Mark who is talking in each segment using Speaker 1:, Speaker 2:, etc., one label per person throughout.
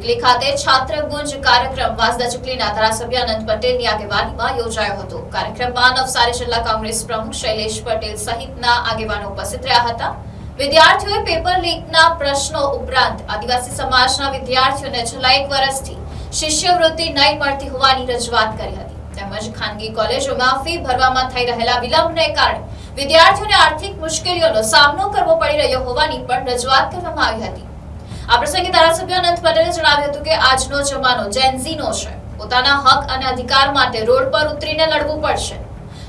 Speaker 1: ચીખલી ખાતે છાત્ર ગુંજ કાર્યક્રમ વાસદા ચીખલીના ધારાસભ્ય અનંત પટેલની આગેવાનીમાં યોજાયો હતો। કાર્યક્રમમાં નવસારી જિલ્લા કોંગ્રેસ પ્રમુખ શૈલેષ પટેલ સહિતના આગેવાનો ઉપસ્થિત રહ્યા હતા। વિદ્યાર્થીઓએ પેપર લીકના પ્રશ્નો ઉપરાંત આદિવાસી સમાજના વિદ્યાર્થીઓને છેલ્લા 1 વર્ષથી શિષ્યવૃત્તિ નહીં મળતી હોવાની રજૂઆત કરી હતી। તેમજ ખાનગી કોલેજોમાં ફી ભરવામાં થઈ રહેલા વિલંબને કારણે વિદ્યાર્થીઓને આર્થિક મુશ્કેલીઓનો સામનો કરવો પડી રહ્યો હોવાની પણ રજૂઆત કરવામાં આવી હતી। આ પ્રસંગે ધારાસભ્ય અનંત પટેલે જણાવ્યું હતું કે આજનો જમાનો જેનઝીનો છે। પોતાના હક અને અધિકાર માટે રોડ પર ઉતરીને લડવું પડશે।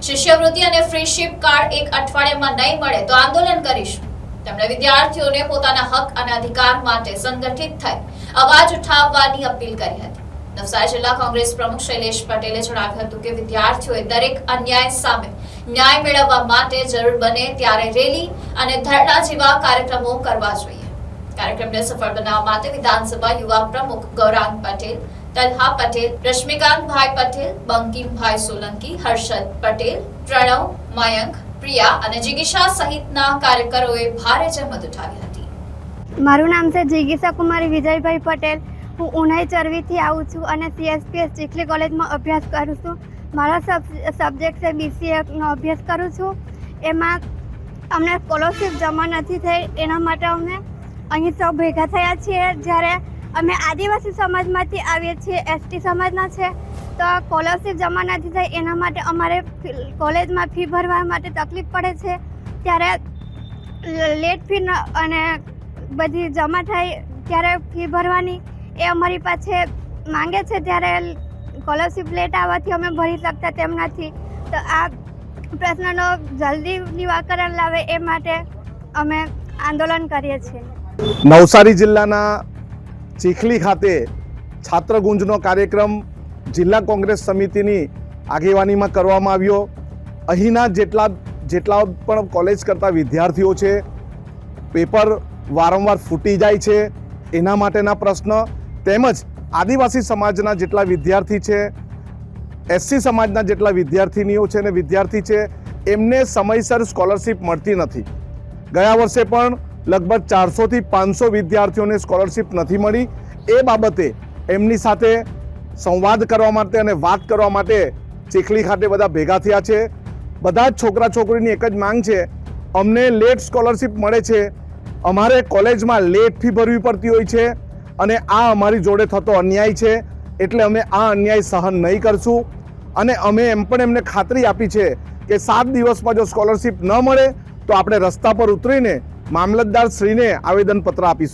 Speaker 1: શિષ્યવૃત્તિ અને ફ્રીશીપ કાર્ડ 1 અઠવાડિયામાં નહીં મળે તો આંદોલન કરીશું। તેમણે વિદ્યાર્થીઓને પોતાના હક અને અધિકાર માટે સંગઠિત થઈ અવાજ ઉઠાવવાની અપીલ કરી હતી। નવસારી જિલ્લા કોંગ્રેસ પ્રમુખ શૈલેષ પટેલે જણાવ્યું હતું કે વિદ્યાર્થીઓએ દરેક અન્યાય સામે ન્યાય મેળવવા માટે જરૂર બને ત્યારે રેલી અને ધરણા જેવા કાર્યક્રમો કરવા જોઈએ। કાર્યક્રમને સફળ બનાવવા માટે વિધાનસભા યુવા પ્રમુખ ગૌરાંગ પટેલ, તલહા પટેલ, રશ્મિકાંતભાઈ પટેલ, બંકિમભાઈ સોલંકી, હર્ષદ પટેલ, પ્રણવ, મયંક, પ્રિયા અને જિગીશા સહિતના કાર્યકરોએ ભારે જહેમત ઉઠાવી હતી।
Speaker 2: મારું નામ છે જિગીશા કુમારી વિજયભાઈ પટેલ। હું ઉનાઈ ચરવીથી આવું છું અને CSPS ચીખલી કોલેજમાં અભ્યાસ કરું છું। મારો સબ્જેક્ટ છે BCA નો અભ્યાસ કરું છું। એમાં અમને સ્કોલરશીપ જમા નથી થઈ, એના માટે અમે અહીં સૌ ભેગા થયા છીએ। જ્યારે અમે આદિવાસી સમાજમાંથી આવીએ છીએ, ST સમાજના છે, તો સ્કોલરશીપ જમા નથી થઈ, એના માટે અમારે કોલેજમાં ફી ભરવા માટે તકલીફ પડે છે। ત્યારે લેટ ફી અને બધી જમા થાય ત્યારે ફી ભરવાની એ અમારી પાસે માંગે છે। ત્યારે સ્કોલરશીપ લેટ આવવાથી અમે ભરી શકતા તેમ નથી। તો આ પ્રશ્નનો જલ્દી નિરાકરણ લાવે એ માટે અમે આંદોલન કરીએ છીએ।
Speaker 3: નવસારી જિલ્લાના ચીખલી ખાતે છાત્ર ગુંજનો કાર્યક્રમ જિલ્લા કોંગ્રેસ સમિતિની આગેવાનીમાં કરવામાં આવ્યો। અહીંના જેટલા પણ કોલેજ કરતા વિદ્યાર્થીઓ છે, પેપર વારંવાર ફૂટી જાય છે, એના માટેના પ્રશ્ન, તેમજ આદિવાસી સમાજના જેટલા વિદ્યાર્થી છે, SC સમાજના જેટલા વિદ્યાર્થીનીઓ છે અને વિદ્યાર્થી છે, એમને સમયસર સ્કોલરશીપ મળતી નથી। ગયા વર્ષે પણ લગભગ 400 થી 500 વિદ્યાર્થીઓને સ્કોલરશીપ નથી મળી। એ બાબતે એમની સાથે સંવાદ કરવા માટે અને વાત કરવા માટે ચીખલી ખાતે બધા ભેગા થયા છે। બધા જ છોકરા છોકરીની એક જ માંગ છે, અમને લેટ સ્કોલરશીપ મળે છે, અમારે કોલેજમાં લેટ ફી ભરવી પડતી હોય છે અને આ અમારી જોડે થતો અન્યાય છે। એટલે અમે આ અન્યાય સહન નહીં કરશું અને અમે એમ પણ એમને ખાતરી આપી છે કે 7 દિવસમાં જો સ્કોલરશીપ ન મળે તો આપણે રસ્તા પર ઉતરીને મામલતદાર શ્રીને આવેદનપત્ર આપીશું।